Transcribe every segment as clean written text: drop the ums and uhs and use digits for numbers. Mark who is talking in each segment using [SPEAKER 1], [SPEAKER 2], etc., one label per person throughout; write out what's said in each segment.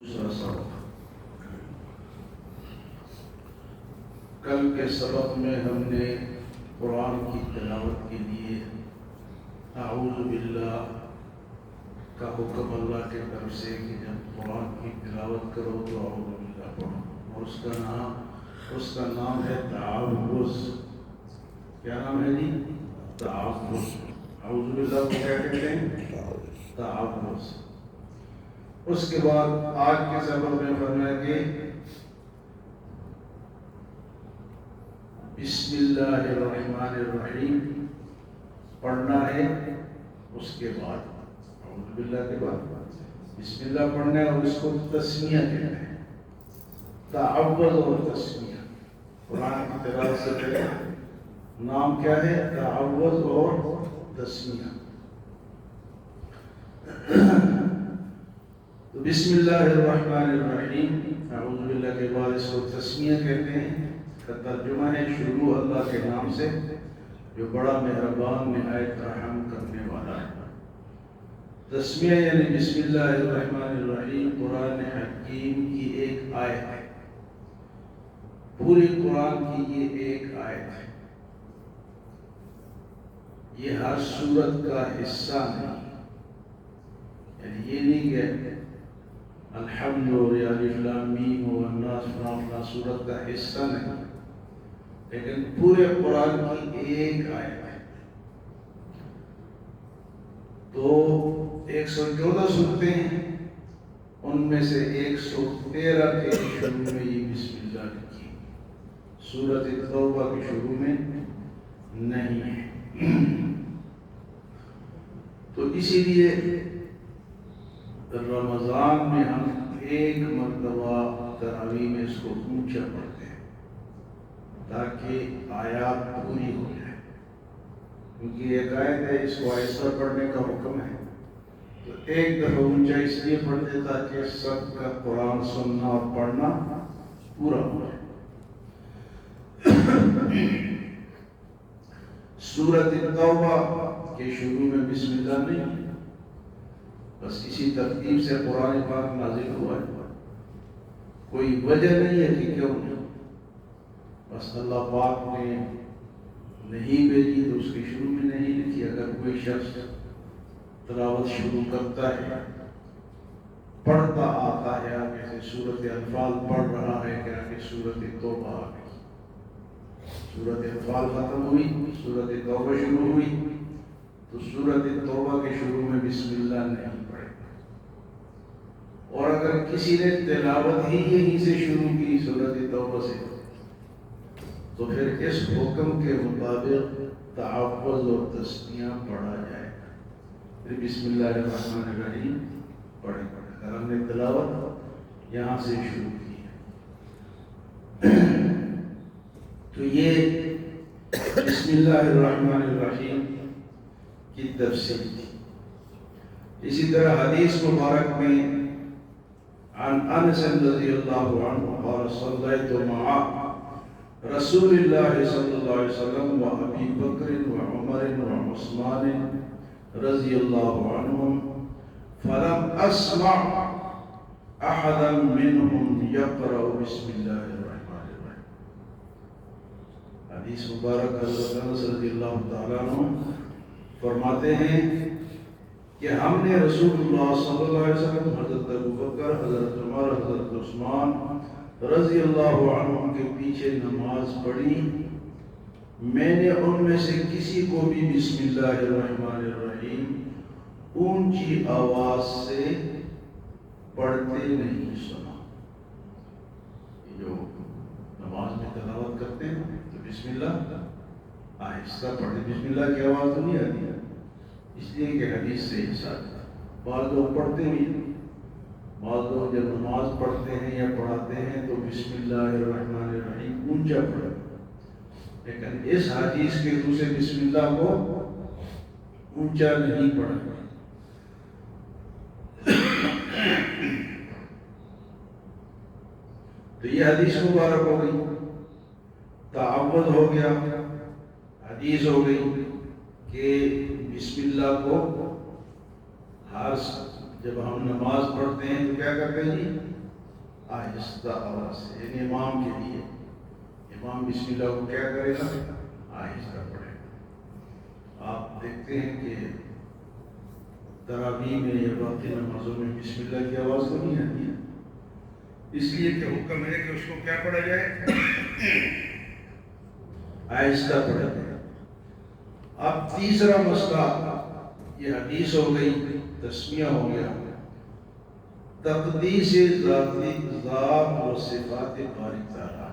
[SPEAKER 1] دوسرا سبق کل کے سبق میں ہم نے قرآن کی تلاوت کے لیے اعوذ باللہ کا حکم اللہ کے طرف سے کہ جب قرآن کی تلاوت کرو تو اعوذ باللہ پڑھو، اور اس کا نام ہے تعوذ۔ کیا نام ہے جی؟ تعوذ۔ اعوذ باللہ کو کیا کہتے ہیں؟ تعوذ۔ اس کے بعد آج کے سبق میں فرمایا کہ بسم اللہ الرحمن الرحیم پڑھنا ہے۔ اس کے بعد اعوذ باللہ کے بعد بسم اللہ پڑھنا ہے، اور اس کو تسمیہ کہتے ہیں۔ تعوذ اور تسمیہ قرآن کی تلاوت سے پہلے نام کیا ہے؟ تعوذ اور تسمیہ۔ تو بسم اللہ الرحمن الرحیم اعوذ باللہ کے بعد اس کو تسمیہ کہتے ہیں۔ کا ترجمہ ہے شروع اللہ کے نام سے جو بڑا مہربان نہایت رحم کرنے والا ہے۔ تسمیہ یعنی بسم اللہ الرحمن الرحیم قرآن حکیم کی ایک آیت ہے، پوری قرآن کی یہ ایک آیت ہے، یہ ہر سورت کا حصہ نہیں، یعنی یہ نہیں کہ الحمد اور الف لام میم و الناس فلاں سورت کا حصہ نہیں، لیکن پورے قرآن کی ایک آیت ہے۔ تو 114 سورتیں ہیں، ان میں سے 113 کے شروع میں یہ بسم اللہ لکھی، سورۃ توبہ کے شروع میں نہیں ہے۔ تو اسی لیے رمضان میں ہم ایک مرتبہ تراویح میں اس کو اونچا پڑھتے ہیں تاکہ آیات پوری ہو جائے، کیونکہ ایک آیت ہے، اس کو آہستہ پڑھنے کا حکم ہے، تو ایک دفعہ اونچا اس لیے پڑھتے تاکہ سب کا قرآن سننا اور پڑھنا پورا ہو جائے۔ سورۃ توبہ کے شروع میں بسم اللہ نہیں، بس اسی ترتیب سے قرآن پاک نازل ہوا ہے، کوئی وجہ نہیں ہے کہ کیوں نہیں، بس اللہ پاک نے نہیں بھیجی تو اس کے شروع میں نہیں لکھی۔ اگر کوئی شخص تلاوت شروع کرتا ہے، پڑھتا آتا ہے، جیسے سورۃ انفال پڑھ رہا ہے کہ آگے سورۃ توبہ آ گئی، سورۃ انفال ختم ہوئی، سورۃ توبہ شروع ہوئی، تو سورۃ توبہ کے شروع میں بسم اللہ نہیں پڑھے، اور اگر کسی نے تلاوت ہی یہیں سے شروع کی سورۃ توبہ سے، تو پھر اس حکم کے مطابق تعوذ اور تسمیہ پڑھا جائے گا، پھر بسم اللہ الرحمن الرحیم پڑھے گا۔ اگر ہم نے تلاوت یہاں سے شروع کی ہے تو یہ بسم اللہ الرحمن الرحیم کی تفسیر تھی۔ اسی طرح حدیث مبارک میں عن انس رضی اللہ عنہ قال صلیت مع رسول اللہ صلی اللہ علیہ وسلم و ابی بکر و عمر و عثمان رضی اللہ عنہم فلم اسمع احدا منهم یقرأ بسم اللہ الرحمن الرحیم۔ حدیث مبارک حضرت انس رضی اللہ تعالیٰ عنہ فرماتے ہیں کہ ہم نے رسول اللہ صلی اللہ علیہ وسلم، حضرت ابو بکر، حضرت عمر، حضرت عثمان رضی اللہ عنہ کے پیچھے نماز پڑھی، میں نے ان میں سے کسی کو بھی بسم اللہ الرحمن الرحیم اونچی آواز سے پڑھتے نہیں سنا۔ یہ جو نماز میں تلاوت کرتے ہیں تو بسم اللہ آہستہ پڑھتے، بسم اللہ کی آواز تو نہیں آتی ہے، اس لیے کہ حدیث سے حساب ہے۔ بعض لوگ پڑھتے بھی، بعض لوگ جب نماز پڑھتے ہیں یا پڑھاتے ہیں تو بسم اللہ الرحمن الرحیم اونچا پڑھتے، لیکن اس حدیث کے دوسرے بسم اللہ کو اونچا نہیں پڑھا۔ تو یہ حدیث مبارک ہو گئی، تعوذ ہو گیا، حدیث ہو گئی کہ بسم اللہ کو ہر جب ہم نماز پڑھتے ہیں تو کیا کرتے ہیں جی؟ آہستہ آواز سے، یعنی امام کے لیے امام بسم اللہ کو کیا کرے گا؟ آہستہ پڑھے گا۔ آپ دیکھتے ہیں کہ تراویح میں یا باقی نمازوں میں بسم اللہ کی آواز تو نہیں آتی ہے، اس لیے کہ حکم ہے کہ اس کو کیا پڑھا جائے؟ آہستہ پڑھا جائے۔ اب تیسرا مسئلہ، یہ حدیث ہو گئی، تسمیہ ہو گیا، تقدیس ذاتی ذات و صفات باری تعالیٰ،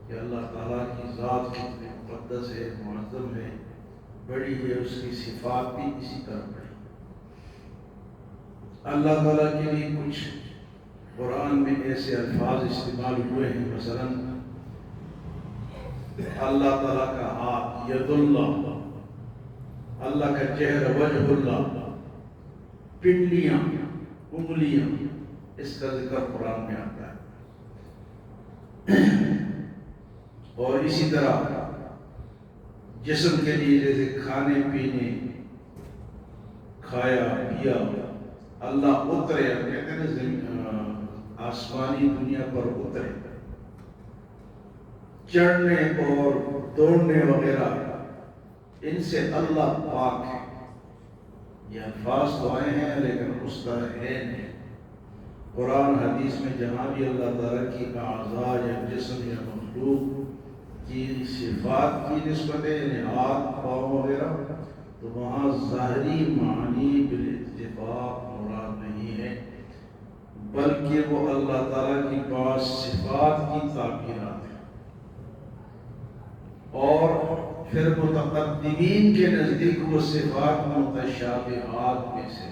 [SPEAKER 1] کہ اللہ تعالیٰ کی ذات کتنی مقدس ہے، معظم ہے، بڑی ہے، اس کی صفات بھی اسی طرح بڑی۔ اللہ تعالیٰ کے لیے کچھ قرآن میں ایسے الفاظ استعمال ہوئے ہیں، مثلا اللہ تعالیٰ کا ہاتھ ید اللہ، اللہ کا چہرہ وجہ اللہ، پنڈلیاں، انگلیاں، اس کا ذکر قرآن میں آتا ہے۔ اور اسی طرح جسم کے لیے جیسے کھانے پینے، کھایا پیا، اللہ اترے، کہتے ہیں نا آسمانی دنیا پر اترے، چڑھنے اور دوڑنے وغیرہ، ان سے اللہ پاک ہے۔ یہ الفاظ تو آئے ہیں لیکن اس طرح ہے نہیں۔ قرآن حدیث میں جہاں بھی اللہ تعالیٰ کی اعضاء یا جسم یا مخلوق کی صفات کی نسبت ہے، یعنی ہاتھ پاؤں وغیرہ، تو وہاں ظاہری معنی بالاتفاق مراد نہیں ہے، بلکہ وہ اللہ تعالیٰ کی بعض صفات کی تعبیرات ہیں۔ اور پھر متقدمین کے نزدیک وہ صفات متشابہات میں سے،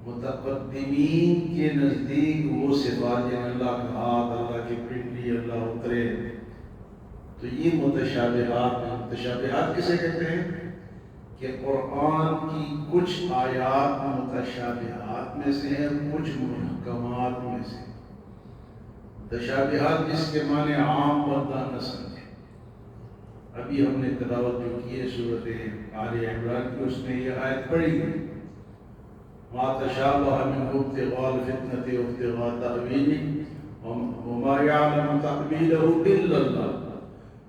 [SPEAKER 1] متقدمین کے نزدیک وہ صفات، یعنی اللہ کا ہاتھ، اللہ کی پنڈلی، اللہ اترے، تو یہ متشابہات ہیں۔ متشابہات کسے کہتے ہیں؟ کہ قرآن کی کچھ آیات متشابہات میں سے ہیں، کچھ محکمات میں سے۔ متشابہات جس کے معنی عام بندہ نہ سمجھے۔ ابھی ہم نے تلاوت جو کی ہے سورۃ آل عمران کی، اس میں یہ آیت پڑھی گئی، ما تشابہ منہ ابتغاء الفتنة وابتغاء تأویلہ وما يعلم تأویلہ الا اللہ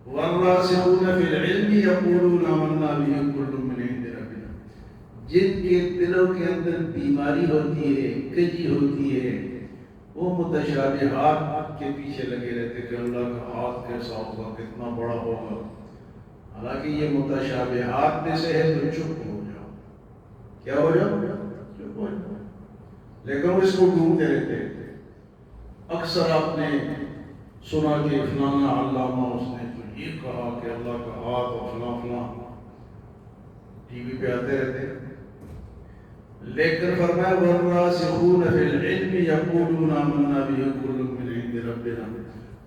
[SPEAKER 1] والراسخون فی العلم یقولون آمنا بہ کل من عند ربنا۔ جن کے دلوں کے اندر بیماری ہوتی ہے، کجی ہوتی ہے، وہ متشابہات کے پیچھے لگے رہتے کہ اللہ کا ہاتھ کیسا ہوگا، کتنا بڑا ہوگا۔ حالانکہ یہ متشابہات میں سے ہے، تو چپ ہو جاؤ۔ کیا ہو جاؤ؟ چپ ہو جاؤ۔ لیکن اس کو ڈھونڈتے رہتے ہیں۔ اکثر آپ نے سنا کہ فلانا علامہ اس نے تو یہ کہا کہ اللہ کا ہاتھ اور فلاں فلاں، ٹی وی پہ آتے رہتے ہیں۔ لیکن فرمایا والراسخون فی العلم یقولون آمنا بہ کل من عند ربنا،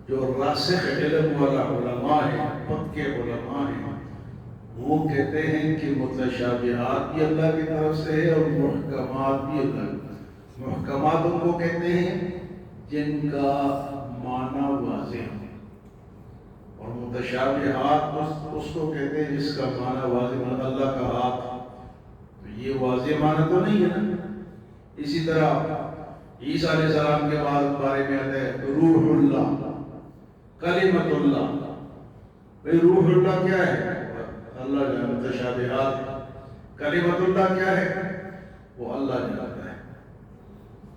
[SPEAKER 1] جو راسخ علم والا علماء ہیں، پکے علماء ہیں، وہ کہتے ہیں کہ متشابہات بھی اللہ کی طرف سے ہے اور محکمات بھی اللہ کی طرف سے۔ محکمات ان کو کہتے ہیں جن کا معنی واضح ہے، اور متشابہات اس کو کہتے ہیں جس کا معنی واضح ہے۔ اللہ کا ہاتھ، تو یہ واضح معنی تو نہیں ہے نا۔ اسی طرح عیسیٰ علیہ السلام کے بارے میں آتا ہے روح اللہ، کلمۃ اللہ۔ بھئی روح اللہ کیا ہے؟ اللہ جانتا ہے، متشابہات۔ کلمۃ اللہ کیا ہے؟ وہ اللہ جانتا ہے۔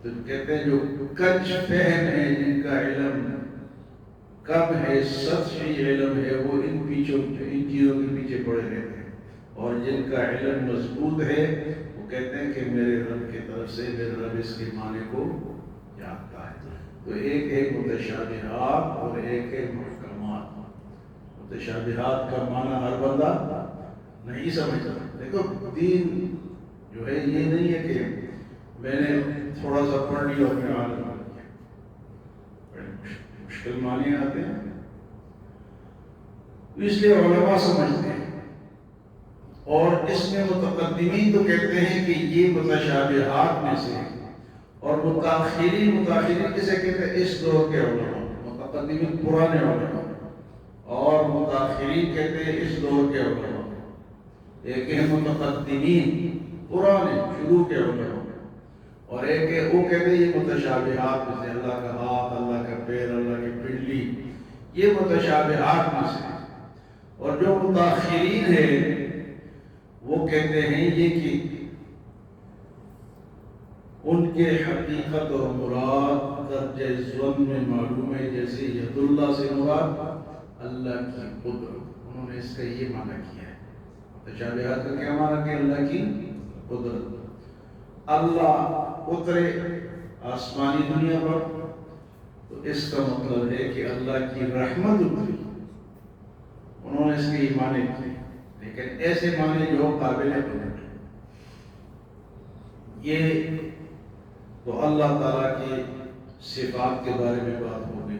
[SPEAKER 1] تو کہتے ہیں جو کچھ فہم ہے، جن کا علم کم ہے، سطحی علم ہے، وہ ان چیزوں کے پیچھے پڑے رہتے ہیں، اور جن کا علم مضبوط ہے وہ کہتے ہیں کہ میرے رب کی طرف سے، میرے رب اس کے معنی کو جانتا ہے۔ تو ایک ہے متشابہات اور ایک ہے محکمات۔ متشابہات کا معنی ہر بندہ نہیں سمجھتا۔ دیکھو دین جو ہے یہ نہیں ہے کہ میں نے تھوڑا سا پڑھ لیا اور میں عالم بن گیا۔ بڑے مشکل معنی آتے ہیں، اس لیے علماء سمجھتے ہیں۔ اور اس میں متقدمین تو کہتے ہیں کہ یہ متشابہات میں سے، اور متاخرین کسے کہتے ہیں؟ اس دور کے علماء۔ متقدمین پرانے علماء، اور متاخرین کہتے ہیں اس دور کے علماء۔ ایک ہے متقدمین پرانے شروع کے علماء، اور ایک ہے وہ کہتے ہیں یہ متشابہات میں سے، اللہ کا ہاتھ، اللہ کا پیر، اللہ کی پنڈلی، یہ متشابہات میں سے۔ اور جو متاخرین ہیں وہ کہتے ہیں یہ کہ ان کے حقیقت اور مراد درجہ ظن میں معلوم ہے، جیسے ید اللہ سے مراد اللہ کی قدرت، انہوں نے اس کا یہ معنی کیا ہے۔ متشابہات کا کیا معنی کہ اللہ کی قدرت، اللہ اترے آسمانی دنیا پر، تو اس کا مطلب ہے کہ اللہ کی رحمت اتری، انہوں نے اس کے یہ معنی کیے، لیکن ایسے معنی جو قابل قبول ہیں۔ یہ تو اللہ تعالیٰ کی صفات کے بارے میں بات ہو گئی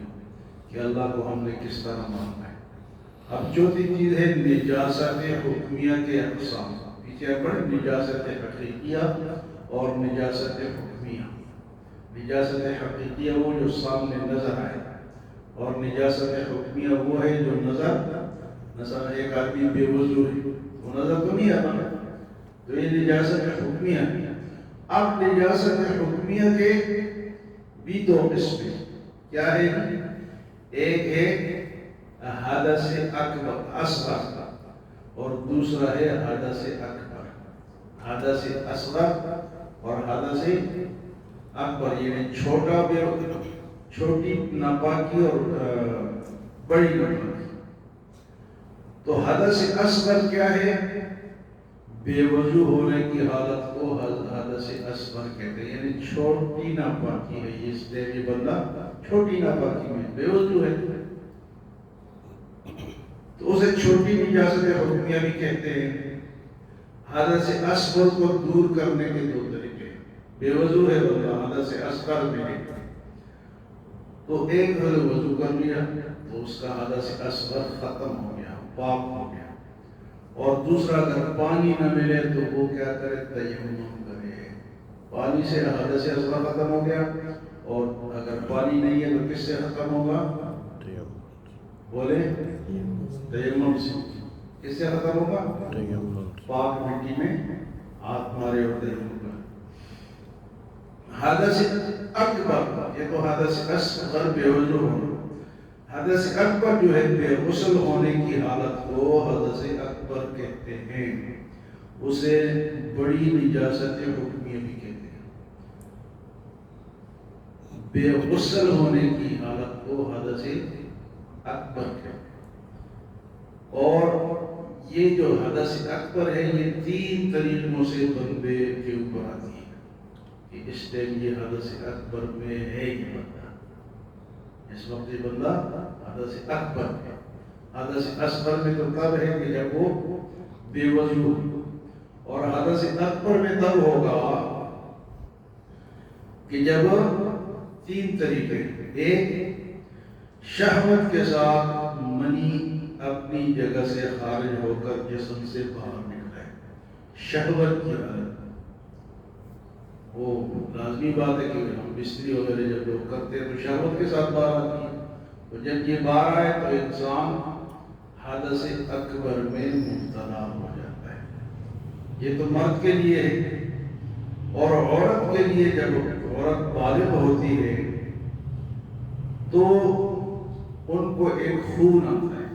[SPEAKER 1] کہ اللہ کو ہم نے کس طرح ماننا ہے۔ اب چوتھی چیز ہے نجاست حکمیہ کے اقسام، پیچھے پڑھ، نجاست حقیقیہ اور نجاست حکمیہ۔ نجاست حقیقیہ وہ جو سامنے نظر آئے، اور نجاست حکمیہ وہ ہے جو نظر ایک آدمی بے وضو ہے، وہ نظر تو نہیں آتا، تو یہ نجاست حکمیہ ہے۔ اب نجاست حکمیہ کے بھی دو قسمیں کیا ہے؟ ایک ہے حدث اکبر اصغر اور دوسرا ہے حدث اکبر۔ حدث اصغر اور حدث اکبر یعنی چھوٹی ناپاکی اور بڑی ناپاکی۔ تو حدث اصغر کیا ہے؟ بے وضو ہونے کی حالت کو حدث اصغر کہتے ہیں، یعنی چھوٹی ناپاکی ہے، اس لیے یہ بندہ چھوٹی ناپاکی میں بے وضو ہے، تو اسے چھوٹی نجاست حکمیہ بھی کہتے ہیں۔ حدث اصغر کو دور کرنے کے دو طریقے، بے وضو ہے بندہ، حدث اصغر میں ہے، تو ایک وضو کر لیا تو اس کا حدث اصغر ختم ہو گیا، پاک ہو گیا، اور دوسرا اگر پانی نہ ملے تو وہ کیا کرے؟ تیمم کرے، پانی سے حدث اصغر ختم ہو گیا، اور اگر پانی نہیں ہے تو کس سے ختم ہوگا؟ بولے تیمم سے۔ کس سے ختم ہوگا؟ پاک مٹی میں ہاتھ مارے اور تیمم کرے۔ حدث اکبر، یہ تو حدث اصغر بے وضو ہونا، حدث اکبر جو ہے بے غسل ہونے کی حالت کو حدث اکبر کہتے ہیں، اسے بڑی نجاست حکمیہ بھی کہتے ہیں۔ بے غسل ہونے کی حالت کو حدث اکبر کہتے ہیں، اور یہ جو حدث اکبر ہے یہ 3 طریقوں سے بندے کے اوپر آتی ہے کہ اس ٹائم یہ حدث اکبر میں ہے، یہ بندہ اس وقت یہ بندہ حدث اکبر ہے۔ حدث اصغر میں تو تب ہے کہ جب وہ بے وضو، اور حدث اکبر میں تب ہوگا کہ جب 3 طریقے، ایک شہوت کے ساتھ منی اپنی جگہ سے خارج ہو کر جسم سے باہر نکلے، شہوت کی حالت، وہ لازمی بات ہے کہ ہم بستری وغیرہ جب لوگ کرتے ہیں تو شہوت کے ساتھ باہر آتی ہے، تو جب یہ باہر آئے تو انسان حدث اکبر میں مبتلا ہو جاتا ہے۔ یہ تو مرد کے لیے ہے، اور عورت کے لیے جب عورت بالغ ہوتی ہے تو ان کو ایک خون آتا ہے،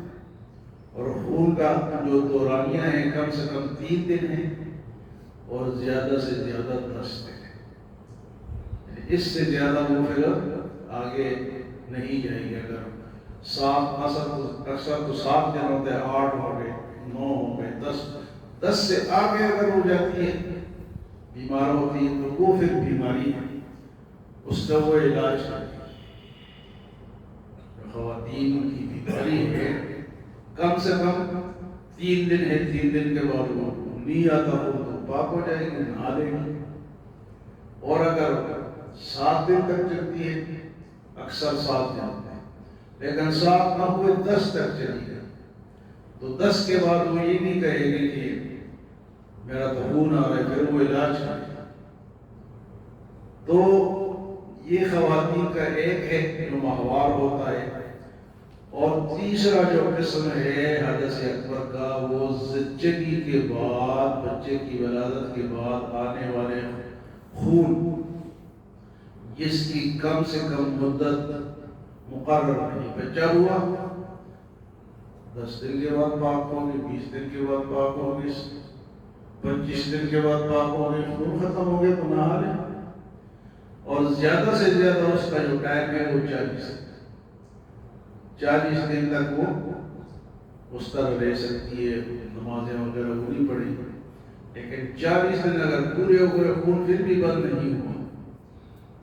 [SPEAKER 1] اور خون کا جو دورانیہ ہے کم سے کم 3 دن ہے، اور زیادہ سے زیادہ 10 دن ہے، اس سے زیادہ وہ پھر آگے نہیں جائیں گے۔ اگر 7 اکثر تو 7 دن ہوتے ہیں، 8 ہو گئے، 9 ہو گئے، 10 سے آگے اگر ہو جاتی ہے، بیمار ہوتی ہے، تو وہ پھر بیماری ہے، اس کا وہ علاج ہے۔ خواتین کی بیماری ہے، کم سے کم 3 دن ہے، 3 دن کے بعد وہ نہیں آتا ہو تو پاک ہو جائے گی، نہا لے گی، اور اگر 7 دن تک چلتی ہے، اکثر 7 دن ہوتے ہیں، لیکن 7 نہ ہوئے 10 تک چلی گئی، تو 10 کے بعد وہ یہ نہیں کہے گی کہ میرا تو خون آ رہا ہے، پھر وہ علاج کرے۔ تو یہ خواتین کا ایک ہے جو ماہوار ہوتا ہے، اور تیسرا جو قسم ہے حدث اکبر کا، وہ زچگی کے بعد، بچے کی ولادت کے بعد آنے والے خون، جس کی کم سے کم مدت مقرر نہیں. بچہ ہوا 10 دن کے بعد پاک ہوں گے، 20 دن کے بعد پاک ہوں گے، 25 دن کے بعد پاک ہوں گے، خون ختم ہو گیا تو نہا لیں. اور زیادہ سے زیادہ اس کا جو ٹائم ہے وہ 40 دن تک وہ اس طرح رہ سکتی ہے. نمازیں وغیرہ پوری پڑی، لیکن 40 دن اگر پورے ہو گئے خون پھر بھی بند نہیں ہوا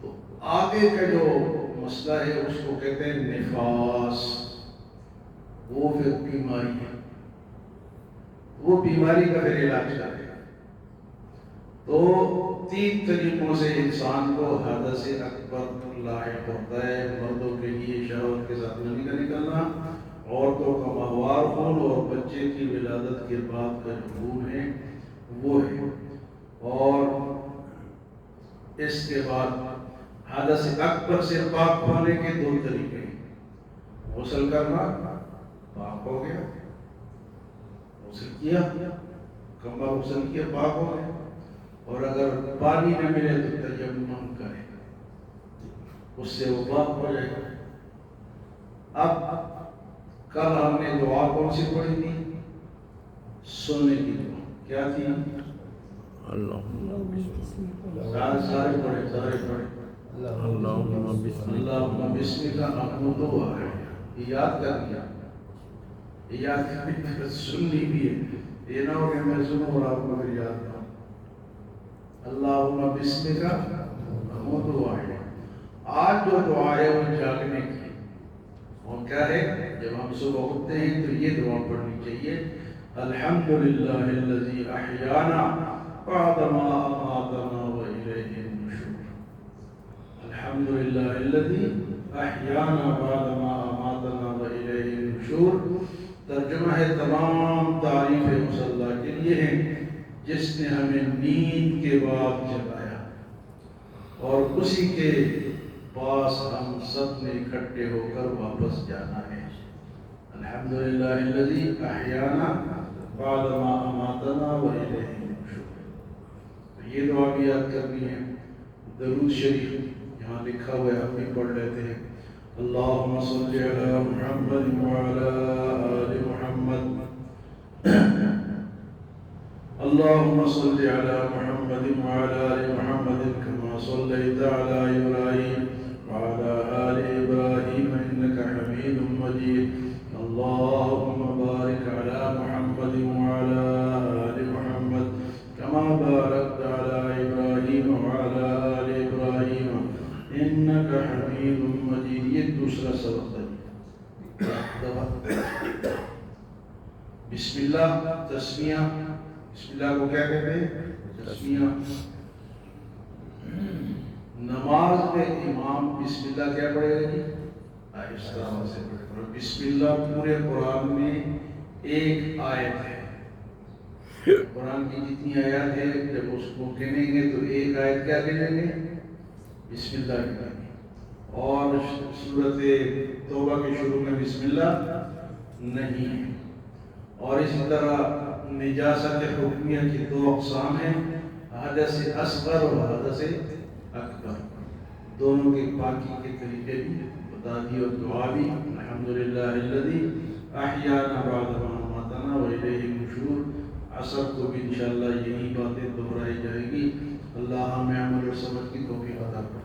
[SPEAKER 1] تو آگے کا جو مسئلہ ہے اس کو کہتے ہیں نفاس. وہ پھر بیماری ہے، وہ بیماری کا پھر علاج کرے. تو 3 طریقوں سے انسان کو حدث اکبر لاحق ہوتا ہے. مردوں کے لیے شہوت کے ساتھ نمی کا نکلنا، عورتوں کا ماہوار خون، اور بچے کی ولادت کے بعد کا جو خون ہے وہ ہے. اور اس کے بعد حدث اکبر سے پاک ہونے کے 2 طریقے ہیں. غسل کرنا، پاک ہو گیا، غسل کیا، کمبا غسل کیا، پاک ہو گیا. اور اگر پانی نہ ملے تو تیمم کرے، اس سے وہ پاک ہو جائے گا. اب کل ہم نے دعا کون سی پڑھی تھی؟ سننے کی دعا کیا تھی؟ سارے پڑھے اللہم بسمک نحمدک و نستعین. یاد کر دیا، یاد کرنے سننی بھی ہے. یہ نہ ہو کہ میں سنوں اور آپ کو پھر یاد کروں. اللہم بسمک نحمدک و نستعین. آج جو دعا ہے وہ جاگنے کی، اور کیا ہے؟ جب ہم صبح اٹھتے ہیں تو یہ دعا پڑھنی چاہیے: الحمدللہ الذی احیانا بعد ما اماتنا والیہ النشور. الحمدللہ الذی احیانا بعد ما اماتنا والیہ النشور. ترجمہ ہے: تمام تعریفیں اس اللہ کے لیے ہیں جس نے ہمیں نیند کے بعد جگایا اور اسی کے پاس ہم سب نے اکٹھے ہو کر واپس جانا ہے. الحمدللہ الذی احیانا بعد ما اماتنا والیہ النشور. یہ دعا بھی یاد کرنی ہے. درود شریف یہاں لکھا ہوا ہے، ہم بھی پڑھ لیتے ہیں. اللہم صل علی محمد وعلی آل محمد. اللہم صل علی محمد وعلی آل محمد کما صلیت علی ابراہیم وعلی آل ابراہیم انک حمید مجید. اللہم بارک علی محمد وعلی آل محمد کما بارکت علی ابراہیم وعلی آل ابراہیم انک حمید مجید. یہ دوسرا سبق ہے. بسم اللہ تسمیہ. بسم اللہ کو کیا کہتے ہیں؟ تسمیہ. نماز میں امام بسم اللہ کیا پڑھے گا جی؟ آہستہ سے پڑھے گا. بسم اللہ پورے قرآن میں ایک آیت ہے. قرآن کی جتنی آیات ہے جب اس کو گنیں گے تو ایک آیت کیا گنیں گے؟ بسم اللہ گنیں گے. اور سورۃ توبہ کے شروع میں بسم اللہ نہیں ہے. اور اسی طرح نجاست حکمیہ کی 2 اقسام ہیں: حدث اصغر اور حدث اکبر. دونوں کے پاکی کے طریقے بھی بتا دی اور دعا بھی. الحمدللہ الذی احیانا بعد ما اماتنا والیہ النشور. عصر کو بھی انشاءاللہ یہی باتیں دہرائی جائے گی. اللہ ہمیں عمل اور سمجھ کی توفیق عطا فرمائے.